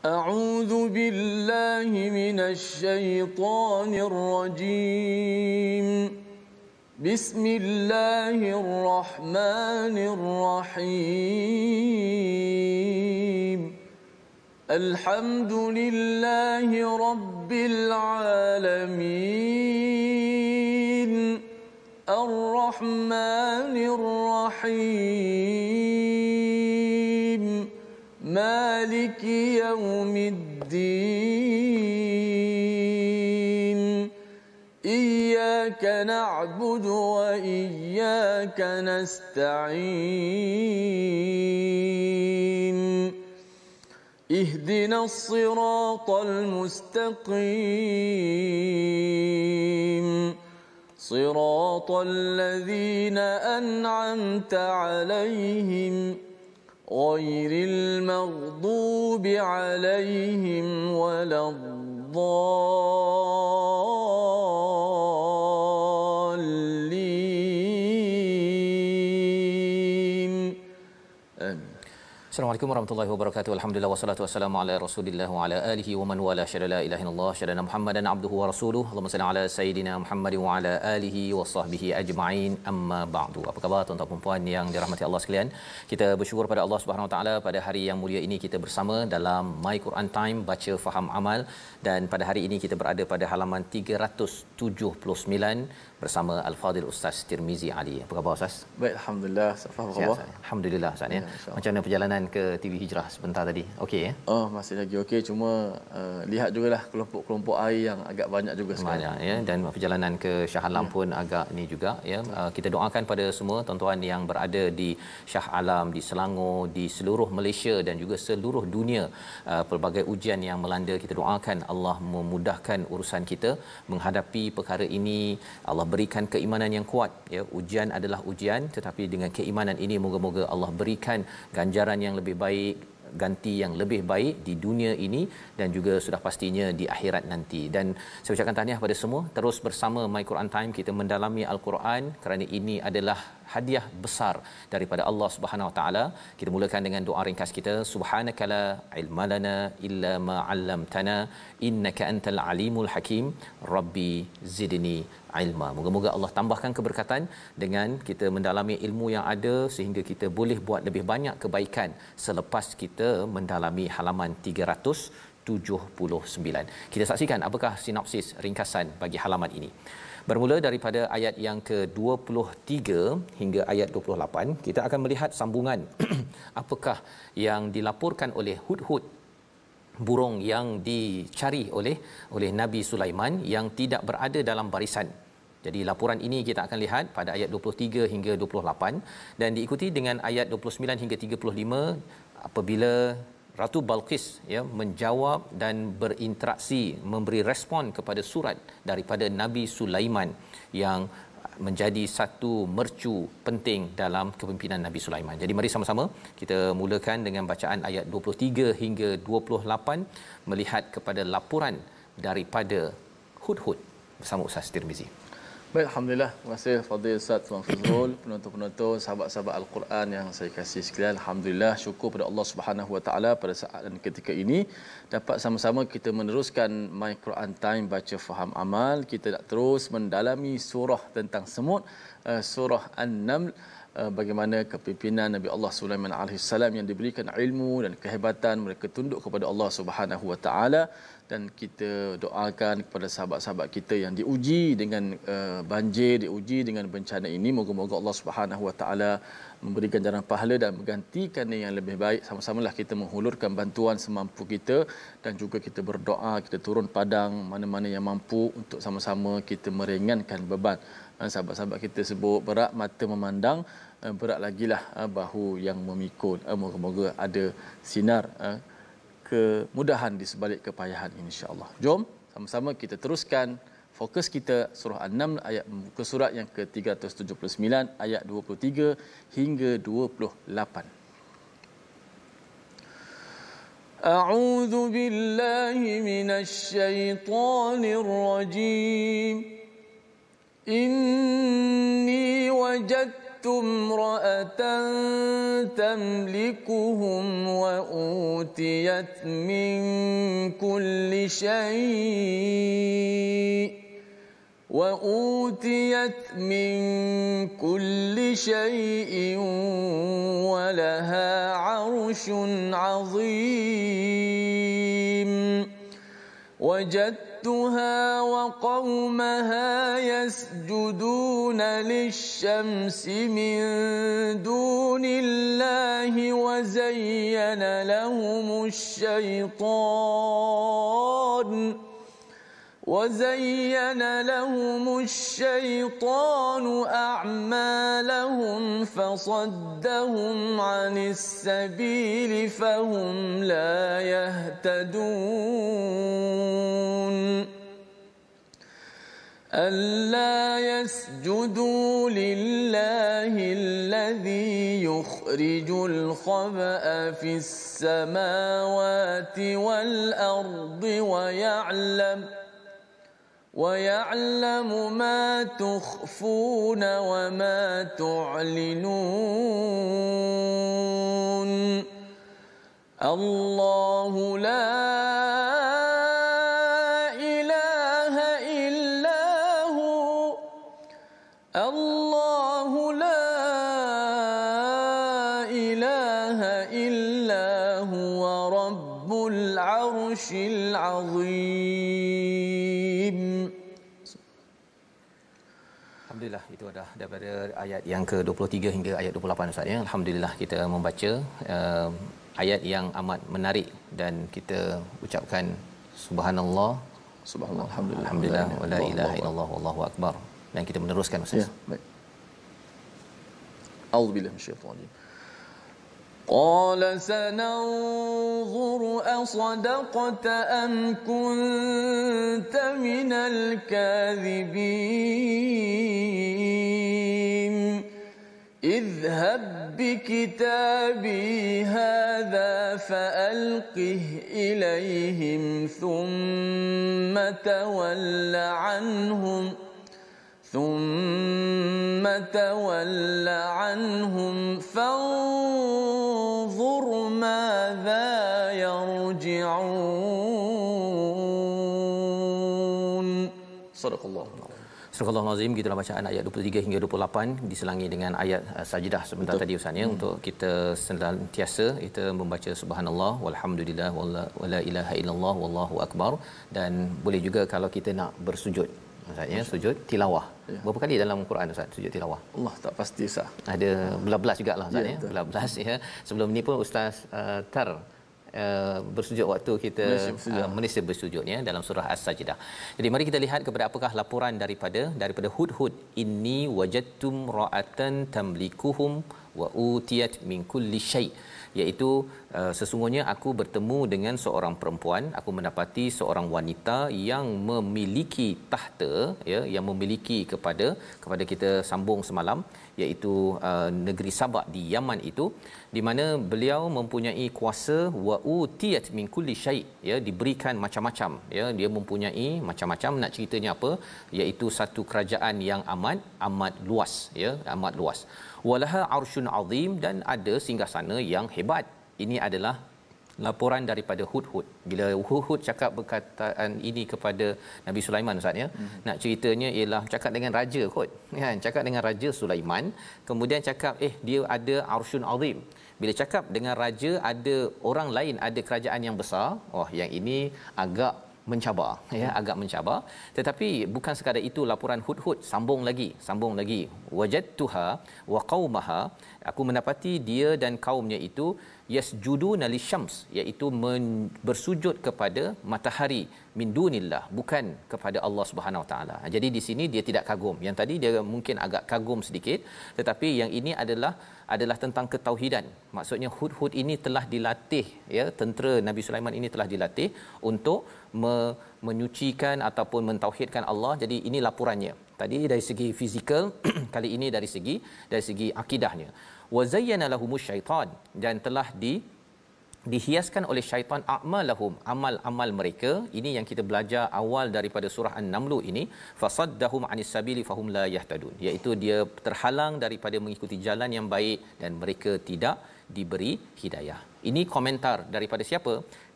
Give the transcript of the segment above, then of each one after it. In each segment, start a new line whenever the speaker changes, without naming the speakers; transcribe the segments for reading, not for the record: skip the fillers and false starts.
أعوذ بالله من الشيطان الرجيم. بسم الله الرحمن الرحيم. الحمد لله رب العالمين. الرحمن الرحيم. مالك يوم الدين. إياك نعبد وإياك نستعين. اهدنا الصراط المستقيم. صراط الذين أنعمت عليهم غير المغضوب عليهم ولا الضالين. آمين.
Assalamualaikum warahmatullahi wabarakatuh. Alhamdulillah wassalatu wassalamu ala Rasulillah wa ala alihi wa man wala syada la ilaha illallah syadana Muhammadan abduhu wa rasuluhu. Allahumma salli ala sayidina Muhammad wa ala alihi wa sahbihi ajma'in. Amma ba'du. Apa khabar tuan-tuan dan puan yang dirahmati Allah sekalian? Kita bersyukur pada Allah Subhanahu wa taala pada hari yang mulia ini kita bersama dalam My Quran Time baca faham amal, dan pada hari ini kita berada pada halaman 379 bersama Al-Fadhil Ustaz Tirmizi Ali. Apa khabar Ustaz?
Baik, alhamdulillah. Apa khabar?
Alhamdulillah Ustaz ya. Macam mana perjalanan ke TV Hijrah sebentar tadi? Okey ya?
Oh, masih lagi okey, cuma lihat jugalah kelompok-kelompok air yang agak banyak juga sekarang.
Banyak ya, dan perjalanan ke Shah Alam pun agak ni juga ya. Kita doakan pada semua tuan-tuan yang berada di Shah Alam, di Selangor, di seluruh Malaysia dan juga seluruh dunia, pelbagai ujian yang melanda, kita doakan Allah memudahkan urusan kita menghadapi perkara ini. Allah berikan keimanan yang kuat ya. Ujian adalah ujian, tetapi dengan keimanan ini moga-moga Allah berikan ganjaran yang lebih baik, ganti yang lebih baik di dunia ini dan juga sudah pastinya di akhirat nanti. Dan saya ucapkan tahniah pada semua, terus bersama My Quran Time kita mendalami Al-Quran, kerana ini adalah hadiah besar daripada Allah Subhanahu Wa Taala. Kita mulakan dengan doa ringkas kita. Subhanakala ilmalana illa ma 'allamtana innaka antal alimul hakim. Rabbi zidni ilma. Moga-moga Allah tambahkan keberkatan dengan kita mendalami ilmu yang ada sehingga kita boleh buat lebih banyak kebaikan selepas kita mendalami halaman 379. Kita saksikan apakah sinopsis ringkasan bagi halaman ini. Bermula daripada ayat yang ke-23 hingga ayat 28, kita akan melihat sambungan apakah yang dilaporkan oleh hudhud, burung yang dicari oleh Nabi Sulaiman yang tidak berada dalam barisan. Jadi laporan ini kita akan lihat pada ayat 23 hingga 28 dan diikuti dengan ayat 29 hingga 35 apabila Ratu Balqis ya menjawab dan berinteraksi, memberi respon kepada surat daripada Nabi Sulaiman yang menjadi satu mercu penting dalam kepimpinan Nabi Sulaiman. Jadi mari sama-sama kita mulakan dengan bacaan ayat 23 hingga 28 melihat kepada laporan daripada hudhud bersama Ustaz Tirmizi.
Baik, alhamdulillah. Terima kasih Fadil Ustaz Tuan Fazrul, penonton-penonton, sahabat-sahabat Al-Quran yang saya kasih sekalian. Alhamdulillah, syukur pada Allah Subhanahu Wa Taala pada saat dan ketika ini dapat sama-sama kita meneruskan My Quran Time baca faham amal. Kita nak terus mendalami surah tentang semut, surah An-Naml, bagaimana kepimpinan Nabi Allah Sulaiman alaihissalam yang diberikan ilmu dan kehebatan, mereka tunduk kepada Allah Subhanahu Wa Taala. Dan kita doakan kepada sahabat-sahabat kita yang diuji dengan banjir, diuji dengan bencana ini, moga-moga Allah Subhanahu Wa Taala memberi ganjaran pahala dan menggantikannya yang lebih baik. Sama-samalah kita menghulurkan bantuan semampu kita dan juga kita berdoa, kita turun padang mana-mana yang mampu untuk sama-sama kita meringankan beban. Sahabat-sahabat kita sebut berat mata memandang, berat lagilah bahu yang memikul. Moga-moga ada sinar kemudahan di sebalik kepayahan ini, insya-Allah. Jom sama-sama kita teruskan fokus kita surah An-Naml ayat muka surat yang ke-379 ayat 23 hingga 28. A'udzu billahi minasy syaithanir rajim. Inni wajadtu امرأة تملكهم وأوتيت من كل شيء ولها عرش عظيم وجدتها وقومها يسجدون للشمس من دون الله وزين لهم الشيطان أعمالهم فصدهم عن السبيل فهم لا يهتدون ألا يسجدوا لله الذي يخرج الخبأ في السماوات والأرض ويعلم ما تخفون وما تعلنون الله لا إله إلا هو رب العرش العظيم.
Alhamdulillah, itu adalah daripada ayat yang ke-23 hingga ayat 28 Ustaz ya. Alhamdulillah kita membaca ayat yang amat menarik dan kita ucapkan subhanallah alhamdulillah wala ilaha illallah wallahu akbar, dan kita meneruskan Ustaz. Ya, baik.
A'udzubillahi minasyaitonir rajim. قال سننظر أصدقت أم كنت من الكاذبين اذهب بكتابي هذا فألقه إليهم ثم تول عنهم فانظر ماذا يرجعون. صدق الله.
Surah Al-Azim, gitulah bacaan ayat 23 hingga 28 diselangi dengan ayat sajdah sebentar tadi Ustaz ya, untuk kita senantiasa kita membaca subhanallah walhamdulillah wala ilaha illallah wallahu akbar, dan boleh juga kalau kita nak bersujud Ustaz ya, sujud tilawah. Ya. Berapa kali dalam Quran Ustaz sujud tilawah?
Allah tak pasti sah.
Ada belas-belas jugalah Ustaz ya, belas-belas ya. Sebelum ni pun Ustaz bersujud waktu kita Malaysia bersujud ya, dalam surah As-Sajdah. Jadi mari kita lihat kepada apakah laporan daripada Hudhud. Inni wajadtum ra'atan tamlikuhum wa utiyat min kulli syai', iaitu sesungguhnya aku bertemu dengan seorang perempuan, aku mendapati seorang wanita yang memiliki tahta ya, yang memiliki kepada kita sambung semalam, iaitu negeri Sabak di Yaman itu, di mana beliau mempunyai kuasa wa utiyat min kulli syai', ya, diberikan macam-macam ya, dia mempunyai macam-macam. Nak ceritanya apa, iaitu satu kerajaan yang amat luas ya, amat luas. Walaha arsyun azim, dan ada singgasana yang hebat. Ini adalah laporan daripada Hudhud. Bila Hudhud cakap perkataan ini kepada Nabi Sulaiman Ustaz ya, nak ceritanya ialah cakap dengan raja kot kan, cakap dengan raja Sulaiman, kemudian cakap dia ada arsyun azim. Bila cakap dengan raja, ada orang lain, ada kerajaan yang besar, yang ini agak mencabar ya, agak mencabar. Tetapi bukan sekadar itu laporan Hudhud, sambung lagi wajadtuha wa qaumaha, aku mendapati dia dan kaumnya itu yasjuduna lisyams, iaitu bersujud kepada matahari, min dunillah, bukan kepada Allah Subhanahu Wa Taala. Jadi di sini dia tidak kagum. Yang tadi dia mungkin agak kagum sedikit, tetapi yang ini adalah tentang ketauhidan. Maksudnya Hudhud ini telah dilatih ya, tentera Nabi Sulaiman ini telah dilatih untuk menyucikan ataupun mentauhidkan Allah. Jadi ini laporannya. Tadi dari segi fizikal, kali ini dari segi akidahnya. Wa zayyana lahumus syaitan, dan telah dihiaskan oleh syaitan a'malahum, amal-amal mereka. Ini yang kita belajar awal daripada surah An-Naml ini, fasaddahum anis sabili fahum la yahtadun, iaitu dia terhalang daripada mengikuti jalan yang baik dan mereka tidak diberi hidayah. Ini komentar daripada siapa?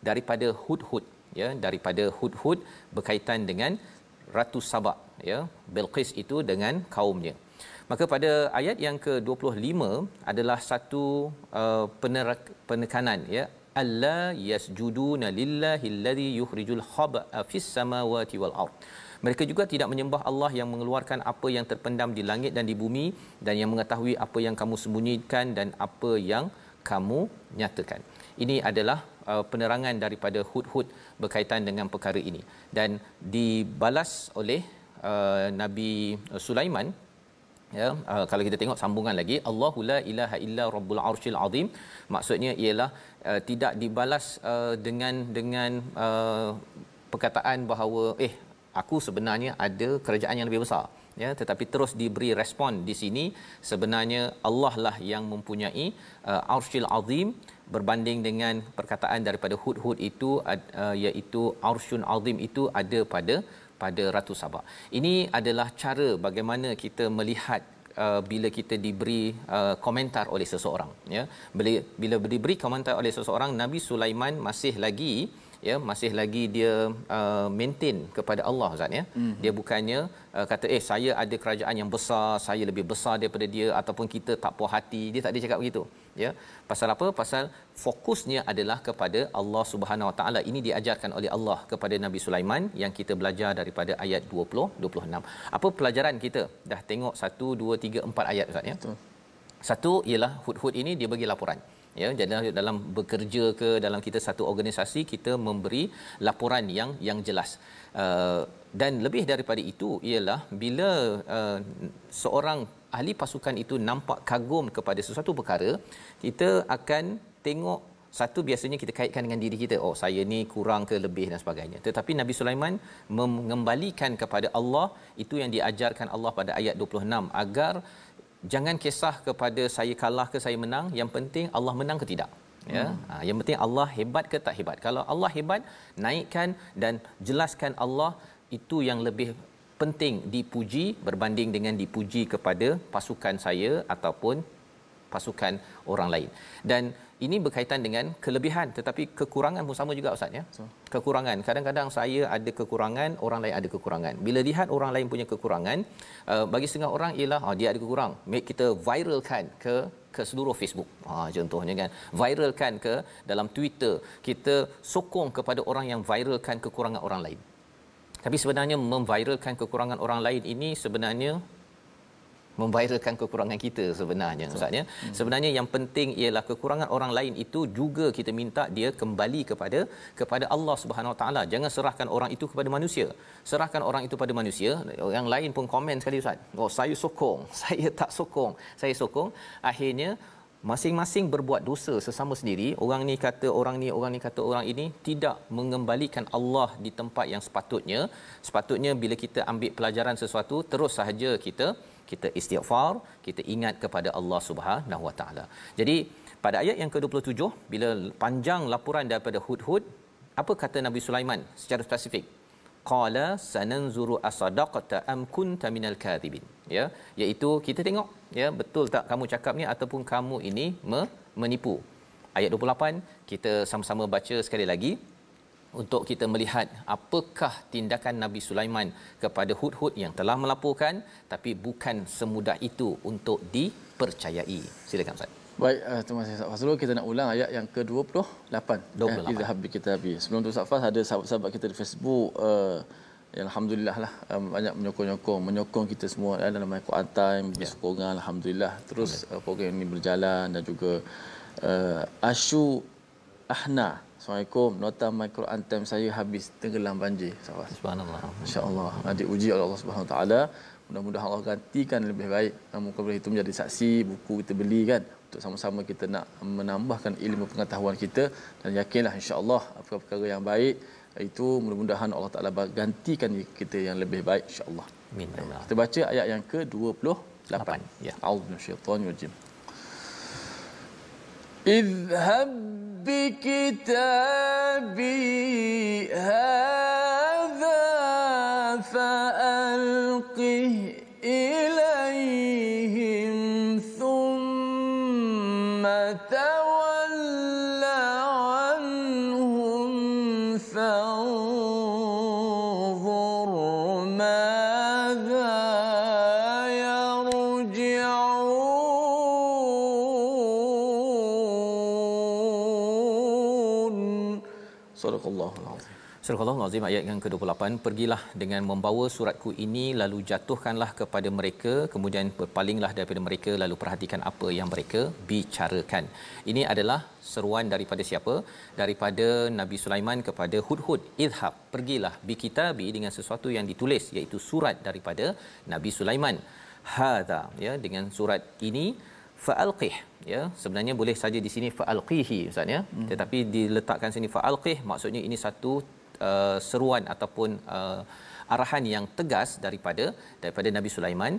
Daripada Hudhud, ya, daripada Hudhud berkaitan dengan Ratu Sabak, ya, Bilqis itu dengan kaumnya. Maka pada ayat yang ke-25 adalah satu penekanan, ya, alla yasjuduna lillahi alladhi yukhrijul khaba'a fis samawati wal ard. Mereka juga tidak menyembah Allah yang mengeluarkan apa yang terpendam di langit dan di bumi, dan yang mengetahui apa yang kamu sembunyikan dan apa yang kamu nyatakan. Ini adalah penerangan daripada Hudhud berkaitan dengan perkara ini, dan dibalas oleh Nabi Sulaiman. Ya, kalau kita tengok sambungan lagi, Allahu la ilaha illa rabbul arsyil azim, maksudnya ialah tidak dibalas dengan perkataan bahawa aku sebenarnya ada kerajaan yang lebih besar, ya, tetapi terus diberi respon di sini sebenarnya Allah lah yang mempunyai arsyil azim, berbanding dengan perkataan daripada Hudhud itu iaitu arsyun azim itu ada pada Ratu Sabak. Ini adalah cara bagaimana kita melihat bila kita diberi komentar oleh seseorang, ya. Bila diberi komentar oleh seseorang, Nabi Sulaiman masih lagi dia maintain kepada Allah, Ustaz, ya. Dia bukannya kata saya ada kerajaan yang besar, saya lebih besar daripada dia, ataupun kita tak puas hati. Dia tak ada cakap begitu, ya. Pasal apa? Pasal fokusnya adalah kepada Allah Subhanahu Wa Taala. Ini diajarkan oleh Allah kepada Nabi Sulaiman yang kita belajar daripada ayat 20-26. Apa pelajaran kita? Dah tengok 1 2 3 4 ayat, Ustaz, ya.
Betul.
Satu ialah Hudhud ini dia bagi laporan, ya. Jadi dalam bekerja ke dalam kita satu organisasi, kita memberi laporan yang jelas. Dan lebih daripada itu ialah bila seorang ahli pasukan itu nampak kagum kepada sesuatu perkara, kita akan tengok satu, biasanya kita kaitkan dengan diri kita, saya ni kurang ke lebih dan sebagainya. Tetapi Nabi Sulaiman mengembalikan kepada Allah, itu yang diajarkan Allah pada ayat 26, agar jangan kisah kepada saya kalah ke saya menang, yang penting Allah menang ke tidak, ya. Yang penting Allah hebat ke tak hebat. Kalau Allah hebat, naikkan dan jelaskan Allah, itu yang lebih penting dipuji berbanding dengan dipuji kepada pasukan saya ataupun pasukan orang lain. Dan ini berkaitan dengan kelebihan, tetapi kekurangan pun sama juga, Ustaz, ya. Kekurangan, kadang-kadang saya ada kekurangan, orang lain ada kekurangan. Bila lihat orang lain punya kekurangan, bagi setengah orang ialah dia ada kekurangan, kita viralkan ke seluruh Facebook, contohnya kan, viralkan ke dalam Twitter, kita sokong kepada orang yang viralkan kekurangan orang lain. Tapi sebenarnya memviralkan kekurangan orang lain ini sebenarnya memviralkan kekurangan kita sebenarnya, Ustaz, ya. Sebenarnya yang penting ialah kekurangan orang lain itu juga kita minta dia kembali kepada Allah Subhanahu Wa Taala. Jangan serahkan orang itu kepada manusia. Serahkan orang itu pada manusia. Yang lain pun komen sekali, Ustaz, saya sokong, saya tak sokong, saya sokong. Akhirnya masing-masing berbuat dosa sesama sendiri. Orang ni kata orang ni, orang ni kata orang ini, tidak mengembalikan Allah di tempat yang sepatutnya. Sepatutnya bila kita ambil pelajaran sesuatu, terus sahaja kita istighfar, kita ingat kepada Allah Subhanahu Wa Taala. Jadi pada ayat yang ke-27, bila panjang laporan daripada Hudhud, apa kata Nabi Sulaiman secara spesifik? Qala sananzuru asadaqata am kunta minal kadhibin, ya, iaitu kita tengok, ya, betul tak kamu cakap ni ataupun kamu ini menipu. Ayat 28 kita sama-sama baca sekali lagi untuk kita melihat apakah tindakan Nabi Sulaiman kepada Hudhud yang telah melaporkan, tapi bukan semudah itu untuk dipercayai. Silakan, Ustaz.
Baik, terima kasih Ustaz Fazrul. Kita nak ulang ayat yang ke-28. Izhab bi kitabi. Sebelum tu Ustaz Faz, ada sahabat-sahabat kita di Facebook alhamdulillah lah, banyak menyokong kita semua dalam Al-Quran Time, bersokongan, alhamdulillah. Terus program ini berjalan, dan juga Ashu Ahna, Assalamualaikum, nota My Quran Time saya habis tenggelam banjir.
Subhanallah.
Masya-Allah, diuji oleh Allah Subhanahu Wa Taala. Mudah-mudahan Allah gantikan lebih baik. Muka itu menjadi saksi, buku kita beli kan, untuk sama-sama kita nak menambahkan ilmu pengetahuan kita, dan yakinlah insya-Allah perkara yang baik itu mudah-mudahan Allah Taala gantikan kita yang lebih baik, insya-Allah.
Amin.
Kita baca ayat yang ke-28.
Ya.
A'udzu minasyaitonir rajim. Idhhab بكتابي هذا فألقه إليهم ثم تول عنهم فانظر ماذا يرجعون. صدق الله العظيم.
Surah Al-Azim ayat yang ke-28, pergilah dengan membawa suratku ini lalu jatuhkanlah kepada mereka, kemudian berpalinglah daripada mereka lalu perhatikan apa yang mereka bicarakan. Ini adalah seruan daripada siapa? Daripada Nabi Sulaiman kepada Hudhud. Idhab, pergilah bikitabi, dengan sesuatu yang ditulis, iaitu surat daripada Nabi Sulaiman. Hadza, ya, dengan surat ini fa'alqih, ya, sebenarnya boleh saja di sini fa'alqihi ustaz, ya, tetapi diletakkan sini fa'alqih, maksudnya ini satu seruan ataupun arahan yang tegas daripada Nabi Sulaiman.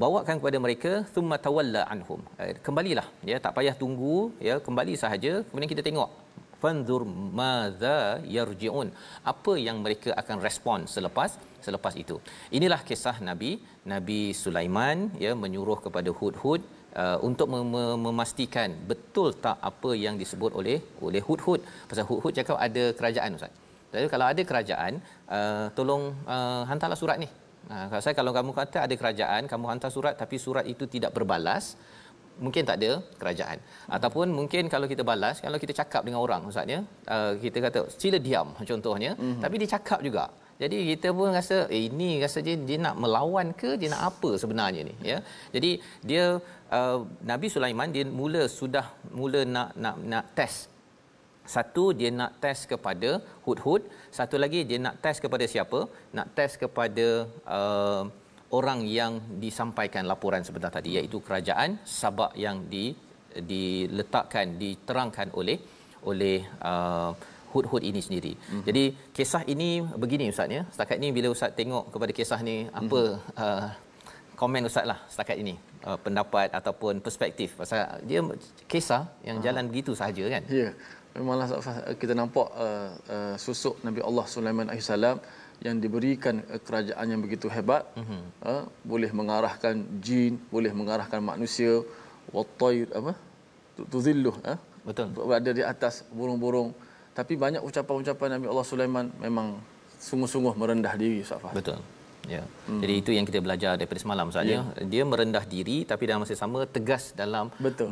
Bawakan kepada mereka, thumma tawalla anhum, kembalilah, ya, tak payah tunggu, ya, kembali sahaja, kemudian kita tengok fanzur madza yarji'un, apa yang mereka akan respon selepas itu. Inilah kisah Nabi Sulaiman, ya, menyuruh kepada Hudhud untuk memastikan betul tak apa yang disebut oleh Hudhud. Pasal Hudhud cakap ada kerajaan ustaz. Jadi kalau ada kerajaan, tolong hantarlah surat ni. Kalau kamu kata ada kerajaan, kamu hantar surat tapi surat itu tidak berbalas, mungkin tak ada kerajaan. Ataupun mungkin kalau kita balas, kalau kita cakap dengan orang ustaz, ya, kita kata sila diam contohnya, tapi dia cakap juga. Jadi kita pun rasa ini rasa dia nak melawan ke, dia nak apa sebenarnya ni, ya. Jadi dia Nabi Sulaiman dia mula nak test. Satu, dia nak test kepada Hudhud, satu lagi dia nak test kepada siapa? Nak test kepada orang yang disampaikan laporan sebentar tadi, iaitu kerajaan Sabak yang diletakkan, diterangkan oleh Hudhud ini sendiri. Jadi kisah ini begini ustaz, ya. Setakat ini bila ustaz tengok kepada kisah ni, apa komen ustaz lah setakat ini, pendapat ataupun perspektif pasal dia kisah yang jalan begitu sahaja kan?
Ya, memanglah kita nampak susuk Nabi Allah Sulaiman AS yang diberikan kerajaan yang begitu hebat, boleh mengarahkan jin, boleh mengarahkan manusia, wattair tuzilluh,
betul,
berada di atas burung-burung. Tapi banyak ucapan-ucapan Nabi Allah Sulaiman memang sungguh-sungguh merendah diri Ustaz Fahad.
Betul. Ya. Jadi itu yang kita belajar daripada semalam Ustaz, ya. Dia merendah diri tapi dalam masa sama tegas dalam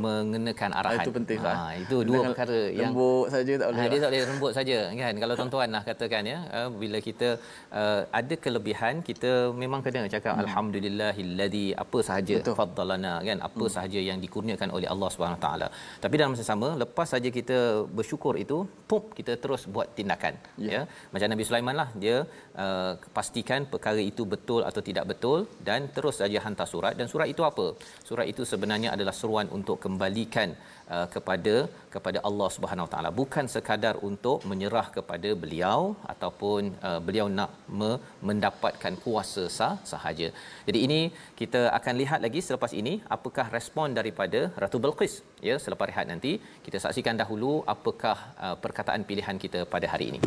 mengenakan arahan.
Itu penting Ustaz.
Itu dua perkara yang
lembut saja tak boleh.
Dia tak boleh rembut saja kan. Kalau tuan-tuan lah katakan, ya, bila kita ada kelebihan, kita memang kena cakap alhamdulillahillazi apa sahaja faddalana kan, apa sahaja yang dikurniakan oleh Allah Subhanahu Wa Taala. Tapi dalam masa sama, lepas saja kita bersyukur itu, kita terus buat tindakan, ya. Macam Nabi Sulaiman lah, dia pastikan perkara itu betul atau tidak betul dan terus saja hantar surat. Dan surat itu apa? Surat itu sebenarnya adalah seruan untuk kembalikan kepada Allah Subhanahu Wa Taala, bukan sekadar untuk menyerah kepada beliau ataupun beliau nak mendapatkan kuasa sahaja. Jadi ini kita akan lihat lagi selepas ini apakah respon daripada Ratu Bilqis, ya. Selepas rehat nanti kita saksikan dahulu apakah perkataan pilihan kita pada hari ini.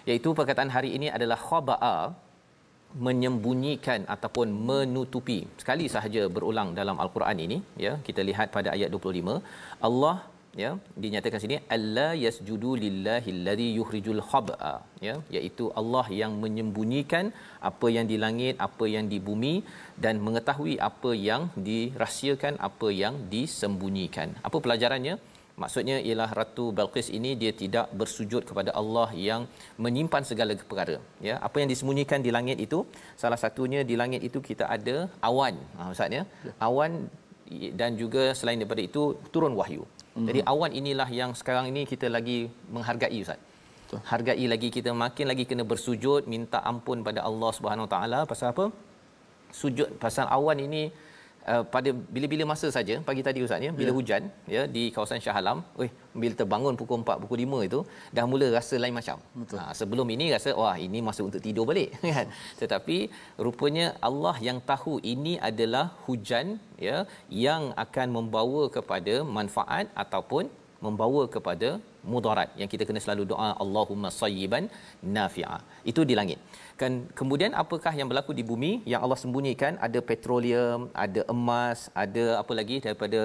Iaitu perkataan hari ini adalah khaba'a, menyembunyikan ataupun menutupi. Sekali sahaja berulang dalam al-Quran ini, ya. Kita lihat pada ayat 25, Allah, ya, dinyatakan sini alla yasjudu lillahillazi yukhrijul khaba'a, ya, iaitu Allah yang menyembunyikan apa yang di langit, apa yang di bumi, dan mengetahui apa yang dirahsiakan, apa yang disembunyikan. Apa pelajarannya? Maksudnya ialah Ratu Bilqis ini dia tidak bersujud kepada Allah yang menyimpan segala perkara, ya. Apa yang disembunyikan di langit itu, salah satunya di langit itu kita ada awan, ustaz, ya. Awan, dan juga selain daripada itu turun wahyu. Jadi awan inilah yang sekarang ini kita lagi menghargai ustaz. Hargai lagi, kita makin lagi kena bersujud minta ampun pada Allah Subhanahu Wa Taala. Pasal apa? Sujud pasal awan ini. Pada bila-bila masa saja pagi tadi ustaz, ya, bila hujan, ya, di kawasan Shah Alam, bila terbangun pukul 4 pukul 5 itu dah mula rasa lain macam. Sebelum ini rasa wah ini masa untuk tidur balik kan. Tetapi rupanya Allah yang tahu ini adalah hujan, ya, yang akan membawa kepada manfaat ataupun membawa kepada mudarat yang kita kena selalu doa Allahumma sayyiban nafi'a. Itu di langit. Kan kemudian apakah yang berlaku di bumi yang Allah sembunyikan? Ada petroleum, ada emas, ada apa lagi daripada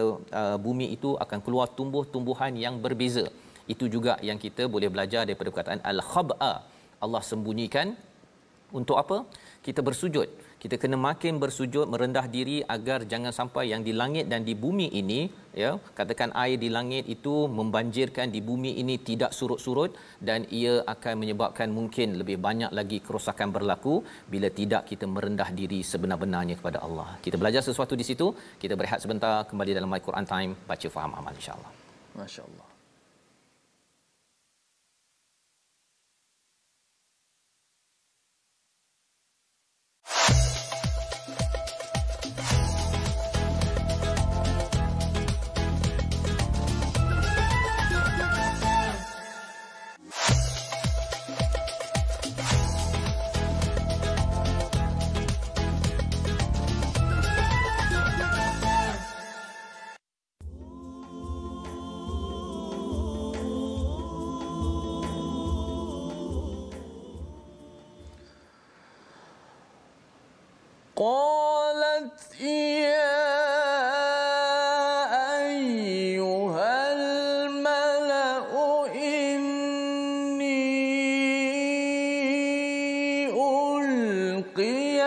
bumi itu akan keluar tumbuh-tumbuhan yang berbeza. Itu juga yang kita boleh belajar daripada perkataan al-khab'a. Allah sembunyikan untuk apa? Kita bersujud. Kita kena makin bersujud, merendah diri agar jangan sampai yang di langit dan di bumi ini, ya, katakan air di langit itu membanjirkan di bumi ini tidak surut-surut, dan ia akan menyebabkan mungkin lebih banyak lagi kerosakan berlaku bila tidak kita merendah diri sebenar-benarnya kepada Allah. Kita belajar sesuatu di situ. Kita berehat sebentar, kembali dalam My Quran Time, baca faham amal insya-Allah.
Masya-Allah. قالت يا أيها الملأ إني ألقي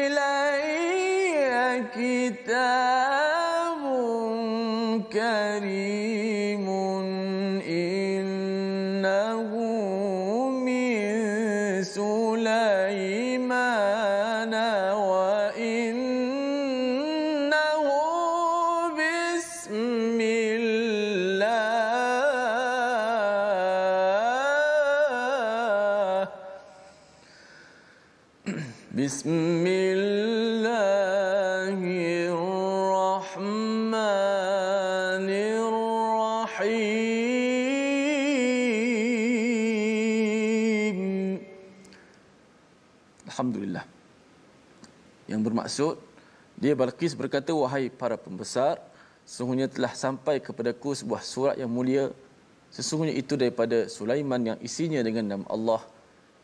إلي كتاب كريم إنه من سليمان وإنه بسم الله بسم الله الرحمن الرحيم. Alhamdulillah. Yang bermaksud, dia Balqis berkata, wahai para pembesar, sesungguhnya telah sampai kepadaku sebuah surat yang mulia, sesungguhnya itu daripada Sulaiman yang isinya dengan nama Allah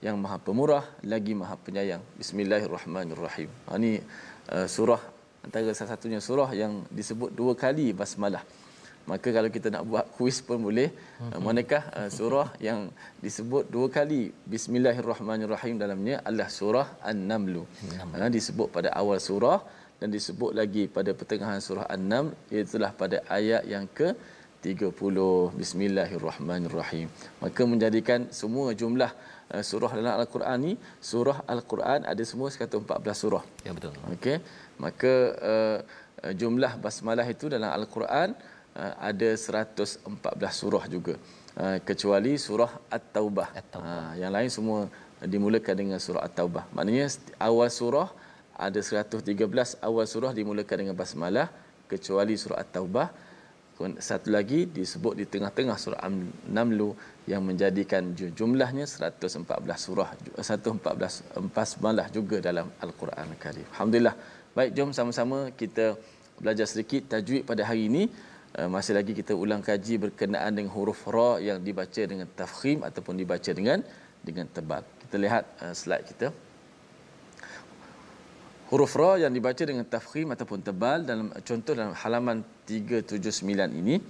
yang Maha Pemurah lagi Maha Penyayang. Bismillahirrahmanirrahim. Ini surah, antara salah satunya surah yang disebut 2 kali basmalah. Maka kalau kita nak buat kuis pun boleh, manakah surah yang disebut 2 kali Bismillahirrahmanirrahim dalamnya? Adalah surah An-Naml. Disebut pada awal surah dan disebut lagi pada pertengahan surah An-Naml, iaitulah pada ayat yang ke-30. Bismillahirrahmanirrahim. Maka menjadikan semua jumlah surah dalam Al-Quran ni, surah Al-Quran ada semua 114 surah.
Ya, betul.
Okey. Maka jumlah basmalah itu dalam Al-Quran ada 114 surah juga, kecuali surah At-Taubah. Yang lain semua dimulakan dengan surah At-Taubah. Maknanya awal surah ada 113 awal surah dimulakan dengan basmalah, kecuali surah At-Taubah. Satu lagi disebut di tengah-tengah surah An-Naml yang menjadikan jumlahnya 114 surah, 114 basmalah juga dalam Al-Quran Al-Karim. Alhamdulillah. Baik, jom sama-sama kita belajar sedikit tajwid pada hari ini. Masih lagi kita ulang kaji berkenaan dengan huruf ra yang dibaca dengan tafkhim ataupun dibaca dengan tebal. Kita lihat slide kita. Huruf ra yang dibaca dengan tafkhim ataupun tebal dalam contoh dalam halaman 379 ini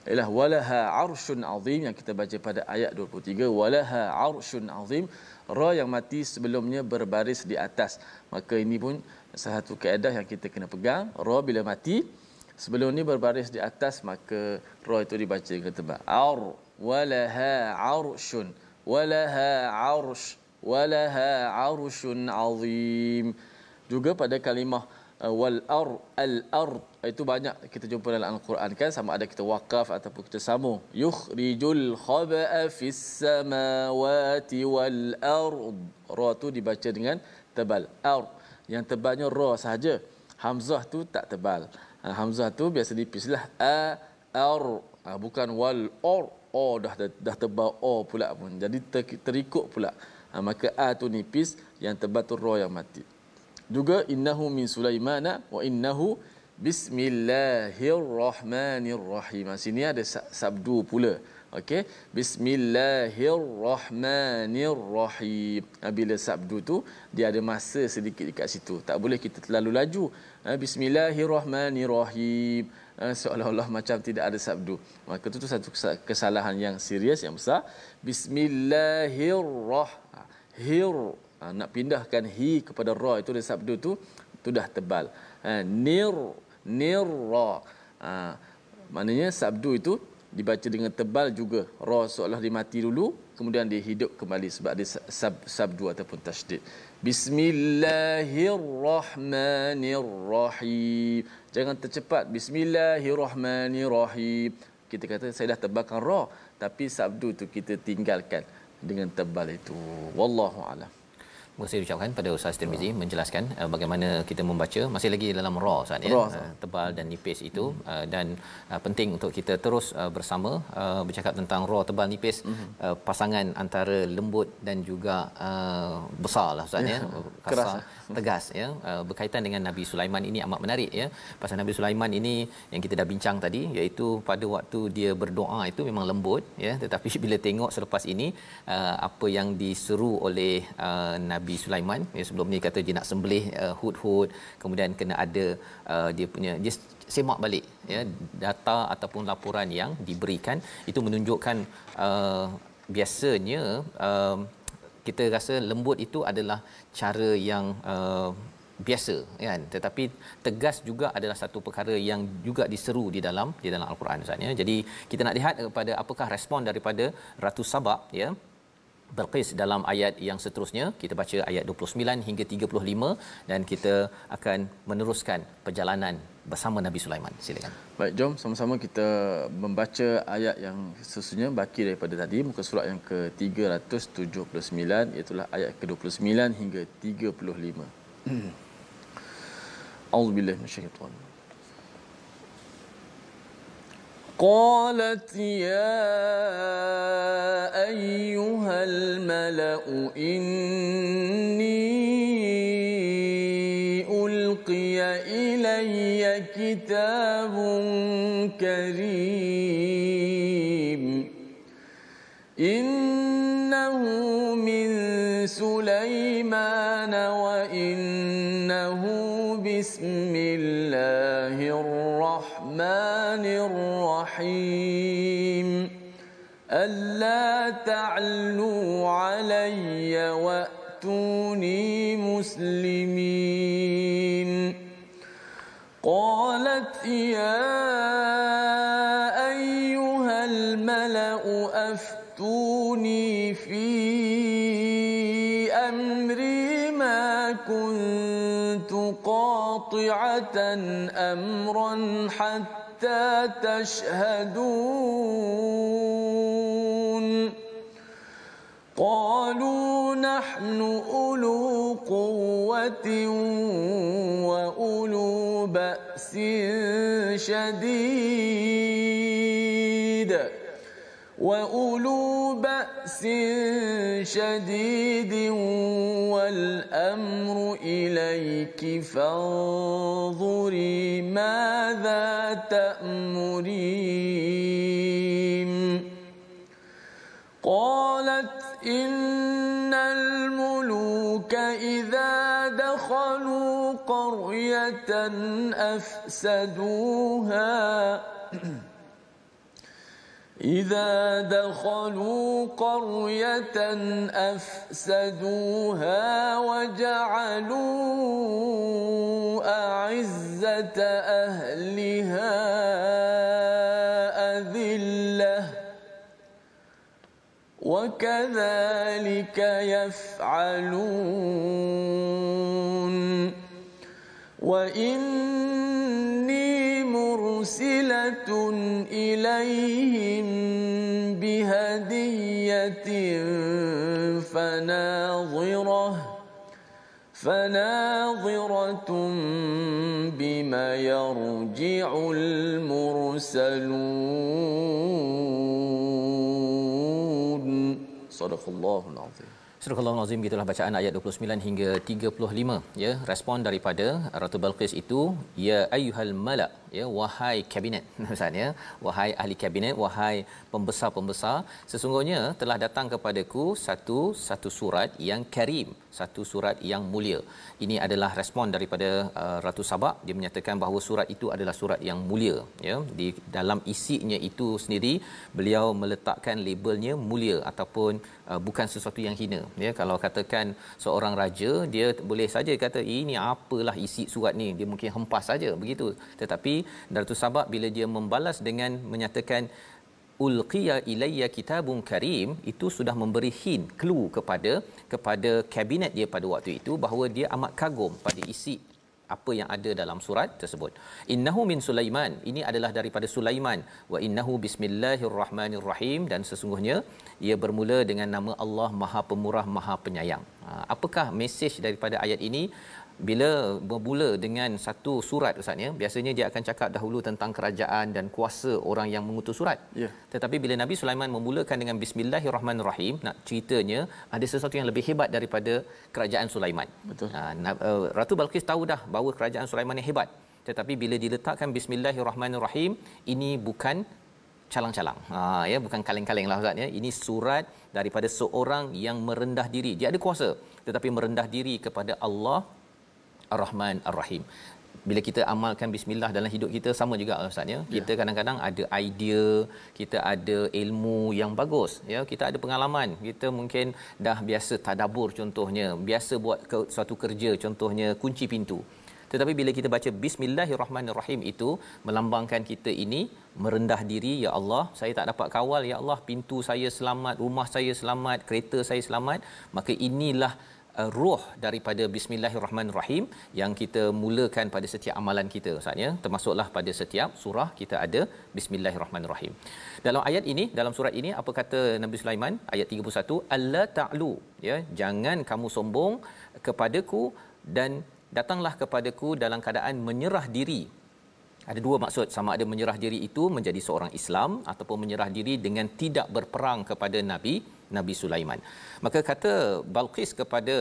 ialah walaha arsyun azim yang kita baca pada ayat 23. Walaha arsyun azim, ra yang mati sebelumnya berbaris di atas. Maka ini pun salah satu kaedah yang kita kena pegang. Ra bila mati sebelum ni berbaris di atas, maka ra itu dibaca dengan tebal. Ar walaha arsyun, walaha arsh, walaha arsyun azim. Juga pada kalimah wal al ard, itu banyak kita jumpa dalam Al-Quran kan, sama ada kita waqaf ataupun kita sambung. Yukhrijul khaba'a fis samawati wal ard, ra tu dibaca dengan tebal. Ard yang tebalnya ra sahaja, hamzah tu tak tebal. Hamzah tu biasa dipislah ar, bukan wal or. Oh dah tebal o pula pun, jadi terikut pula. Maka a tu nipis, yang tebal tu ra yang mati. Juga innahu min Sulaimana wa innahu bismillahirrahmanirrahim. Sini ada sabdu pula. Okey, bismillahirrahmanirrahim. Bila sabdu tu dia ada masa sedikit dekat situ. Tak boleh kita terlalu laju. Bismillahirrahmanirrahim. Seolah-olah macam tidak ada sabdu. Maka itu satu kesalahan yang serius, yang besar. Bismillahirrahmanirrahim. Nak pindahkan hi kepada ra itu dari sabdu tu dah tebal. Nirra. Maknanya sabdu itu dibaca dengan tebal juga. Ra seolah dimati dulu, kemudian dia hidup kembali sebab dia sabdu ataupun tasydid. Bismillahirrahmanirrahim. Jangan tercepat. Bismillahirrahmanirrahim. Kita kata saya dah tebalkan ra, tapi sabdu tu kita tinggalkan dengan tebal itu. Wallahu a'lam.
Terima kasih ucapkan pada Ustaz Tirmizi menjelaskan bagaimana kita membaca masih lagi dalam ra Ustaz ya, tebal dan nipis itu dan penting untuk kita terus bersama bercakap tentang ra tebal nipis, pasangan antara lembut dan juga besarlah Ustaz ya, kasar tegas ya, berkaitan dengan Nabi Sulaiman. Ini amat menarik ya, pasal Nabi Sulaiman ini yang kita dah bincang tadi, iaitu pada waktu dia berdoa itu memang lembut ya, tetapi bila tengok selepas ini apa yang diseru oleh Nabi Sulaiman ya, sebelum ni kata dia nak sembelih hud-hud, kemudian kena ada dia semak balik ya data ataupun laporan yang diberikan. Itu menunjukkan biasanya kita rasa lembut itu adalah cara yang biasa kan, tetapi tegas juga adalah satu perkara yang juga diseru di dalam Al-Quran Ustaz ya. Jadi kita nak lihat kepada apakah respon daripada Ratu Sabak ya, Balqis dalam ayat yang seterusnya. Kita baca ayat 29 hingga 35 dan kita akan meneruskan perjalanan bersama Nabi Sulaiman. Silakan.
Baik, jom sama-sama kita membaca ayat yang sesungguhnya baki daripada tadi, muka surat yang ke-379, iaitu ayat ke-29 hingga 35. A'udzubillahi minasyaitanir rajim. قالت يا أيها الملأ إني ألقي إلي كتاب كريم إنه من سليمان وإنه بسم الله الرحمن الرحيم ألا تعلوا علي وأتوني مسلمين قالت يا أيها الملأ أفتوني في أمري ما كنت قاطعة أمرا حتى تشهدون قالوا نحن أولو قوة وأولو بأس شديد والأمر إليك فانظري ماذا تأمرين قالت إن الملوك إذا دخلوا قرية أفسدوها وجعلوا أعزة أهلها أذلة وكذلك يفعلون وإني مرسلة إليهم بهدية فناظرة بما يرجع المرسلون صدق الله العظيم.
Surah Al-Azim, gitulah bacaan ayat 29 hingga 35 ya. Respon daripada Ratu Balqis itu, ya ayyuhal mala, ya wahai kabinet maksudnya wahai ahli kabinet, wahai pembesar-pembesar, sesungguhnya telah datang kepadaku satu surat yang karim, satu surat yang mulia. Ini adalah respon daripada Ratu Sabak. Dia menyatakan bahawa surat itu adalah surat yang mulia ya. Di dalam isinya itu sendiri beliau meletakkan labelnya mulia ataupun bukan sesuatu yang hina ya. Kalau katakan seorang raja, dia boleh saja kata ini apalah isi surat ni, dia mungkin hempas saja begitu. Tetapi Ratu Sabak bila dia membalas dengan menyatakan ulqiya ilayya kitabun karim, itu sudah memberi hint, clue kepada kabinet dia pada waktu itu bahawa dia amat kagum pada isi apa yang ada dalam surat tersebut. Innahu min Sulaiman, ini adalah daripada Sulaiman. Wa innahu bismillahirrahmanirrahim, dan sesungguhnya ia bermula dengan nama Allah Maha Pemurah Maha Penyayang. Apakah mesej daripada ayat ini? Bila bermula dengan satu surat, ustaz ya, biasanya dia akan cakap dahulu tentang kerajaan dan kuasa orang yang mengutus surat.
Yeah.
Tetapi bila Nabi Sulaiman memulakan dengan bismillahirrahmanirrahim, nak ceritanya ada sesuatu yang lebih hebat daripada kerajaan Sulaiman.
Betul.
Ratu Balqis tahu dah bahawa kerajaan Sulaiman yang hebat. Tetapi bila diletakkan bismillahirrahmanirrahim, ini bukan calang-calang. Ya, bukan kaleng-kaleng lah ustaz ya. Ini surat daripada seorang yang merendah diri. Dia ada kuasa tetapi merendah diri kepada Allah Ar-Rahman Ar-Rahim. Bila kita amalkan bismillah dalam hidup kita, sama juga ustaz ya. Kita kadang-kadang ada idea, kita ada ilmu yang bagus ya, kita ada pengalaman, kita mungkin dah biasa tadabbur contohnya, biasa buat suatu kerja contohnya kunci pintu. Tetapi bila kita baca bismillahirrahmanirrahim, itu melambangkan kita ini merendah diri. Ya Allah, saya tak dapat kawal, ya Allah, pintu saya selamat, rumah saya selamat, kereta saya selamat. Maka inilah ruh daripada bismillahirrahmanirrahim yang kita mulakan pada setiap amalan kita ustaz ya. Termasuklah pada setiap surah kita ada bismillahirrahmanirrahim. Dalam ayat ini, dalam surat ini, apa kata Nabi Sulaiman? Ayat 31, alla ta'lu, ya, jangan kamu sombong kepadaku dan datanglah kepadaku dalam keadaan menyerah diri. Ada dua maksud, sama ada menyerah diri itu menjadi seorang Islam ataupun menyerah diri dengan tidak berperang kepada Nabi Sulaiman. Maka kata Balqis kepada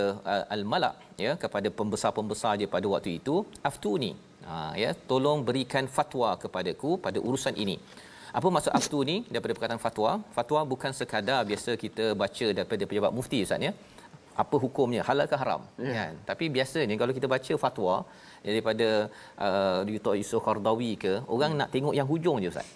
al-Malak ya, kepada pembesar-pembesar dia pada waktu itu, aftuni, ya, tolong berikan fatwa kepadaku pada urusan ini. Apa maksud aftuni daripada perkataan fatwa? Fatwa bukan sekadar biasa kita baca daripada pejabat mufti ustaz ya. Apa hukumnya, halal ke haram kan. Tapi biasanya kalau kita baca fatwa daripada Dr. Yusof Qardawi ke, orang nak tengok yang hujung je ustaz.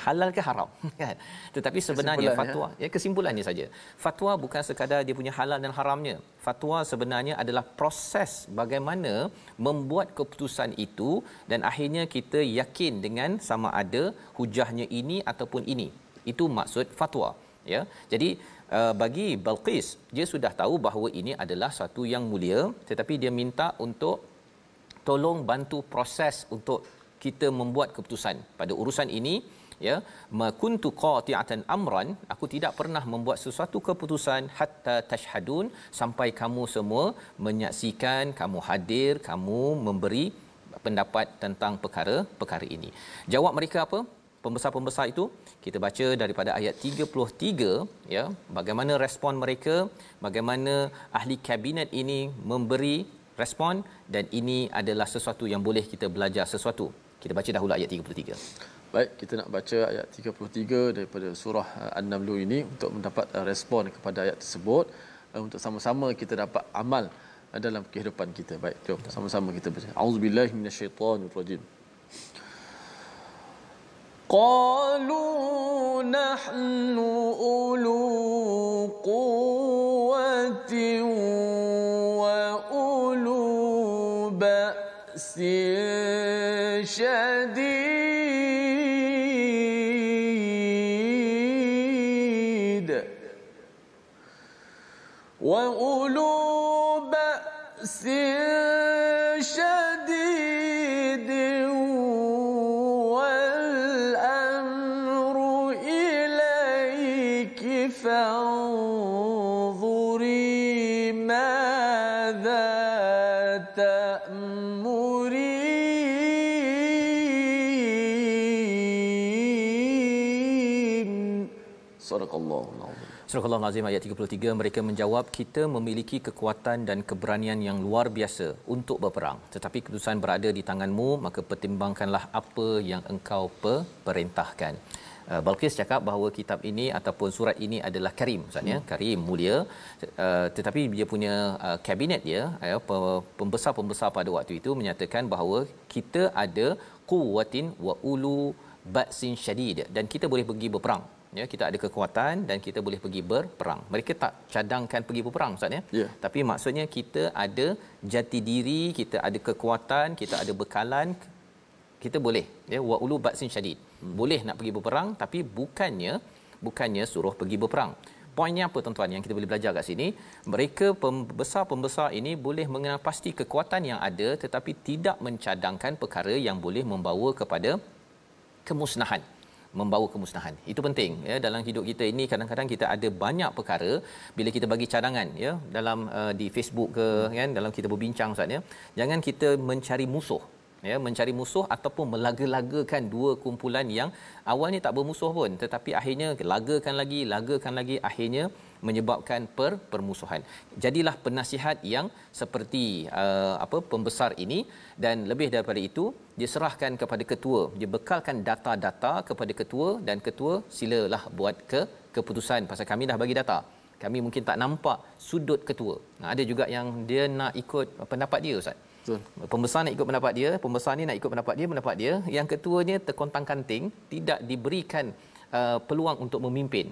Halal ke haram kan. Tetapi sebenarnya fatwa ya, kesimpulannya saja. Fatwa bukan sekadar dia punya halal dan haramnya. Fatwa sebenarnya adalah proses bagaimana membuat keputusan itu dan akhirnya kita yakin dengan sama ada hujahnya ini ataupun ini. Itu maksud fatwa ya. Jadi bagi Balqis, dia sudah tahu bahawa ini adalah satu yang mulia, tetapi dia minta untuk tolong bantu proses untuk kita membuat keputusan pada urusan ini ya. Ma kuntu qati'atan amran, aku tidak pernah membuat sesuatu keputusan hatta tashhadun, sampai kamu semua menyaksikan, kamu hadir, kamu memberi pendapat tentang perkara ini. Jawab mereka apa? Pembesar-pembesar itu kita baca daripada ayat 33 ya, bagaimana respon mereka, bagaimana ahli kabinet ini memberi respon, dan ini adalah sesuatu yang boleh kita belajar sesuatu. Kita baca dahulu ayat 33.
Baik, kita nak baca ayat 33 daripada surah An-Naml ini untuk mendapat respon kepada ayat tersebut, untuk sama-sama kita dapat amal dalam kehidupan kita. Baik, jom sama-sama kita baca. Auzubillahi minasyaitonirrajim. قالوا نحن أولو قوة وأولو بأس شديد وأولو بأس شديد فانظري ماذا تأمرين. صدق الله العظيم.
Surah Al-Azim ayat 33, mereka menjawab, kita memiliki kekuatan dan keberanian yang luar biasa untuk berperang, tetapi keputusan berada di tanganmu, maka pertimbangkanlah apa yang engkau perintahkan. Balqis cakap bahawa kitab ini ataupun surat ini adalah karim, maksudnya karim, mulia, tetapi dia punya kabinet dia, pembesar-pembesar pada waktu itu menyatakan bahawa kita ada quwwatin wa ulu ba'sin syadid, dan kita boleh pergi berperang. Ya, kita ada kekuatan dan kita boleh pergi berperang. Mereka tak cadangkan pergi berperang, Ustaz ya.
Yeah.
Tapi maksudnya kita ada jati diri, kita ada kekuatan, kita ada bekalan, kita boleh, ya, wa ulu ba'sin syadid. Boleh nak pergi berperang, tapi bukannya suruh pergi berperang. Poinnya apa tuan-tuan yang kita boleh belajar kat sini? Mereka pembesar-pembesar ini boleh mengenal pasti kekuatan yang ada, tetapi tidak mencadangkan perkara yang boleh membawa kepada kemusnahan. Itu penting, ya. Dalam hidup kita ini kadang-kadang kita ada banyak perkara, bila kita bagi cadangan, ya, dalam di Facebook ke, kan, dalam kita berbincang, Ustaz, ya, jangan kita mencari musuh, ya, mencari musuh ataupun melaga-lagakan dua kumpulan yang awalnya tak bermusuh pun, tetapi akhirnya lagakan lagi, akhirnya menyebabkan permusuhan. Jadilah penasihat yang seperti pembesar ini, dan lebih daripada itu, dia serahkan kepada ketua, dia bekalkan data-data kepada ketua, dan ketua silalah buat keputusan, pasal kami dah bagi data. Kami mungkin tak nampak sudut ketua. Ada juga yang dia nak ikut pendapat dia, Ustaz. Betul. Pembesar nak ikut pendapat dia, pembesar ni nak ikut pendapat dia, yang ketuanya terkontang-kanting, tidak diberikan peluang untuk memimpin.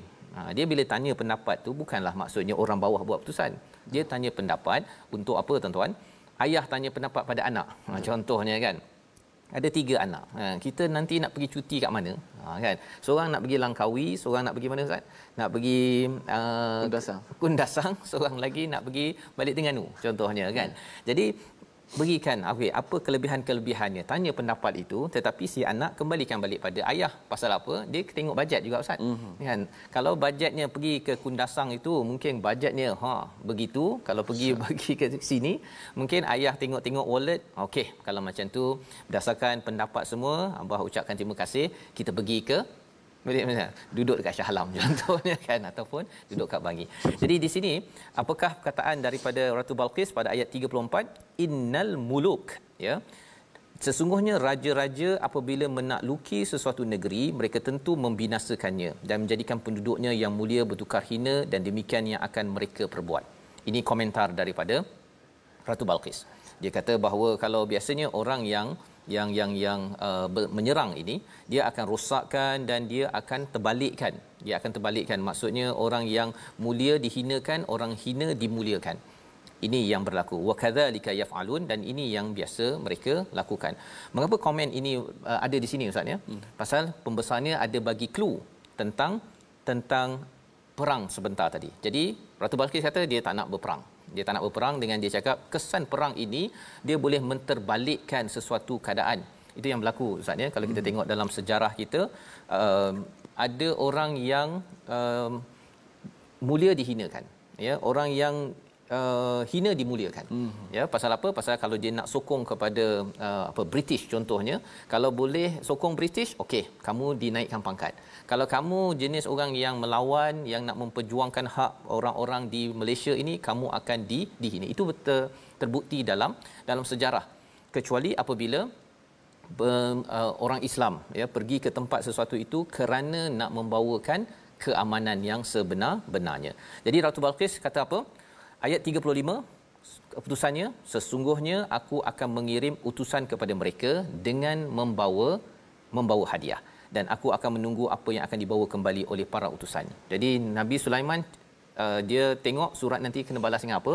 Dia bila tanya pendapat tu bukanlah maksudnya orang bawah buat keputusan. Dia tanya pendapat untuk apa, tuan-tuan? Ayah tanya pendapat pada anak. Contohnya, kan, ada 3 anak. Kita nanti nak pergi cuti kat mana? Kan? Seorang nak pergi Langkawi, seorang nak pergi mana, Ustaz? Nak pergi Kundasang, seorang lagi nak pergi balik Terengganu, contohnya, kan. Jadi berikan apa kelebihan-kelebihannya, tanya pendapat itu, tetapi si anak kembalikan balik pada ayah. Pasal apa? Dia tengok bajet juga, Ustaz. Kan, kalau bajetnya pergi ke Kundasang itu mungkin bajetnya begitu, kalau pergi ke sini mungkin ayah tengok wallet, okey, kalau macam tu berdasarkan pendapat semua, abah ucapkan terima kasih, kita pergi ke duduk dekat Shah Alam contohnya, kan, ataupun duduk kat Bangi. Jadi di sini apakah perkataan daripada Ratu Balqis pada ayat 34, innal muluk, ya, sesungguhnya raja-raja apabila menakluki sesuatu negeri, mereka tentu membinasakannya dan menjadikan penduduknya yang mulia bertukar hina, dan demikian yang akan mereka perbuat. Ini komentar daripada Ratu Balqis. Dia kata bahawa kalau biasanya orang yang menyerang ini, dia akan rosakkan dan dia akan terbalikkan. Maksudnya orang yang mulia dihinakan, orang hina dimuliakan. Ini yang berlaku. Wa kadzalika yaf'alun, dan ini yang biasa mereka lakukan. Mengapa komen ini ada di sini, Ustaz, ya? Pasal pembesarnya ada bagi clue tentang perang sebentar tadi. Jadi Ratu Balqis kata dia tak nak berperang. Dengan dia cakap kesan perang ini dia boleh menterbalikkan sesuatu keadaan. Itu yang berlaku, Ustaz, ya. Kalau kita tengok dalam sejarah kita, ada orang yang mulia dihinakan, ya, orang yang hina dimuliakan. Ya, pasal apa? Pasal kalau dia nak sokong kepada British contohnya, kalau boleh sokong British, okey, kamu dinaikkan pangkat. Kalau kamu jenis orang yang melawan, yang nak memperjuangkan hak orang-orang di Malaysia ini, kamu akan dihina. Itu terbukti dalam sejarah. Kecuali apabila orang Islam, ya, pergi ke tempat sesuatu itu kerana nak membawakan keamanan yang sebenar-benarnya. Jadi Ratu Balqis kata apa? Ayat 35, keputusannya, sesungguhnya aku akan mengirim utusan kepada mereka dengan membawa hadiah, dan aku akan menunggu apa yang akan dibawa kembali oleh para utusan. Jadi Nabi Sulaiman dia tengok surat nanti kena balas dengan apa?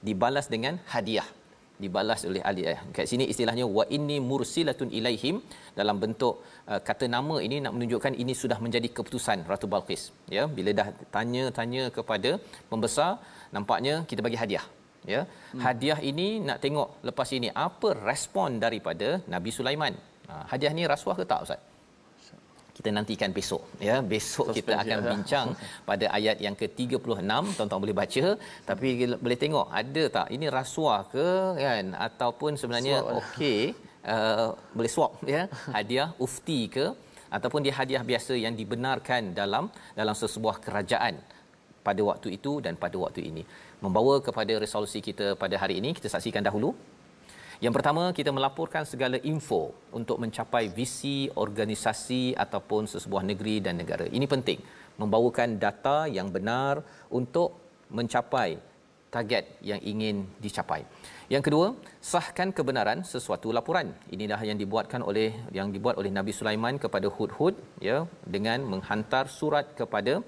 Dibalas dengan hadiah. Dibalas oleh ahli. Kat sini istilahnya wa inni mursilatun ilaihim, dalam bentuk kata nama ini nak menunjukkan ini sudah menjadi keputusan Ratu Balqis, ya. Bila dah tanya kepada pembesar, nampaknya kita bagi hadiah, ya. Hadiah ini nak tengok lepas ini apa respon daripada Nabi Sulaiman. Hadiah ni rasuah ke tak, Ustaz? Kita nantikan besok, ya. Besok kita akan bincang pada ayat yang ke-36. Tuan-tuan boleh baca, tapi boleh tengok ada tak ini rasuah ke, kan, ataupun sebenarnya okey, boleh swap, ya, hadiah ufti ke, ataupun dia hadiah biasa yang dibenarkan dalam sesebuah kerajaan. pada waktu itu dan pada waktu ini. Membawa kepada resolusi kita pada hari ini, kita saksikan dahulu. Yang pertama, kita melaporkan segala info untuk mencapai visi organisasi ataupun sesebuah negeri dan negara. Ini penting, membawakan data yang benar untuk mencapai target yang ingin dicapai. Yang kedua, sahkan kebenaran sesuatu laporan. Inilah yang dibuat oleh Nabi Sulaiman kepada Hudhud, ya, dengan menghantar surat kepada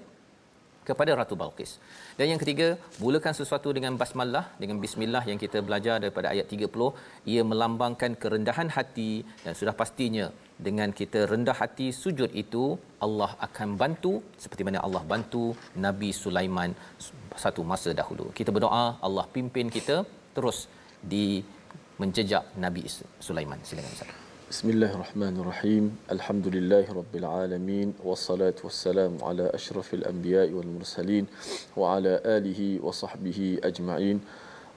Ratu Balqis. Dan yang ketiga, mulakan sesuatu dengan basmalah, dengan bismillah yang kita belajar daripada ayat 30. Ia melambangkan kerendahan hati dan sudah pastinya dengan kita rendah hati sujud itu, Allah akan bantu seperti mana Allah bantu Nabi Sulaiman satu masa dahulu. Kita berdoa Allah pimpin kita terus di menjejak Nabi Sulaiman. Silakan Ustaz.
Bismillahirrahmanirrahim. Alhamdulillahirabbil alamin wassalatu wassalamu ala asyrafil anbiya'i wal mursalin wa ala alihi wa sahbihi ajma'in.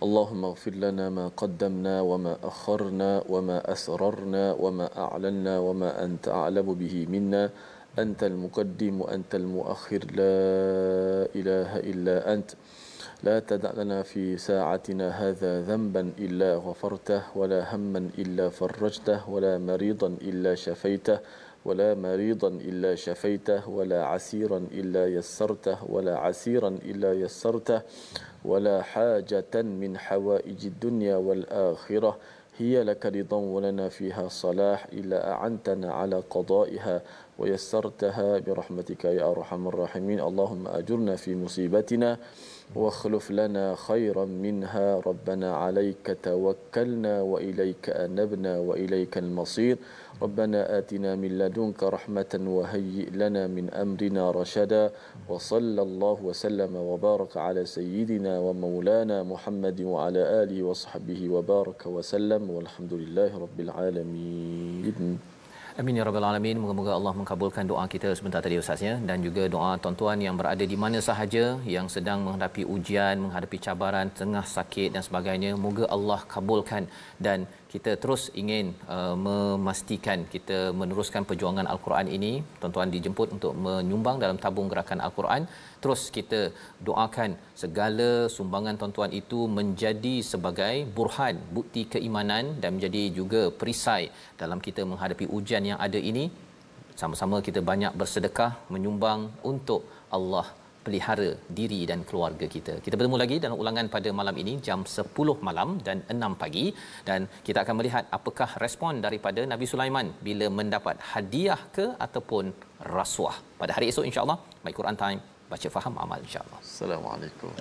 Allahumma ighfir lana ma qaddamna wa ma akharna wa ma asrarna wa ma a'lanna wa ma anta a'lamu bihi minna. Antal muqaddim wa antal muakhir, la ilaha illa ant. لا تدع لنا في ساعتنا هذا ذنبا إلا غفرته ولا هما إلا فرجته ولا مريضا إلا شفيته ولا مريضا إلا شفيته ولا عسيرا إلا يسرته ولا عسيرا إلا يسرته ولا حاجة من حوائج الدنيا والآخرة هي لك رضا ولنا فيها صلاح إلا أعنتنا على قضائها ويسرتها برحمتك يا أرحم الراحمين. اللهم أجرنا في مصيبتنا واخلف لنا خيرا منها. ربنا عليك توكلنا وإليك أنبنا وإليك المصير. ربنا آتنا من لدنك رحمة وهيئ لنا من أمرنا رشدا. وصلى الله وسلم وبارك على سيدنا ومولانا محمد وعلى آله وصحبه وبارك وسلم والحمد لله رب العالمين.
Amin ya rabbal alamin. Moga-moga Allah mengabulkan doa kita sebentar tadi Ustaz, ya, dan juga doa tuan-tuan yang berada di mana sahaja yang sedang menghadapi ujian, menghadapi cabaran, tengah sakit dan sebagainya. Moga Allah kabulkan dan kita terus ingin memastikan kita meneruskan perjuangan Al-Quran ini. Tuan-tuan dijemput untuk menyumbang dalam tabung gerakan Al-Quran. Terus kita doakan segala sumbangan tuan-tuan itu menjadi sebagai burhan, bukti keimanan dan menjadi juga perisai dalam kita menghadapi ujian yang ada ini. Sama-sama kita banyak bersedekah, menyumbang untuk Allah pelihara diri dan keluarga kita. Kita bertemu lagi dalam ulangan pada malam ini jam 10 malam dan 6 pagi dan kita akan melihat apakah respon daripada Nabi Sulaiman bila mendapat hadiah ke ataupun rasuah. Pada hari esok insya-Allah, My Quran Time, baca faham amal insya-Allah.
Assalamualaikum.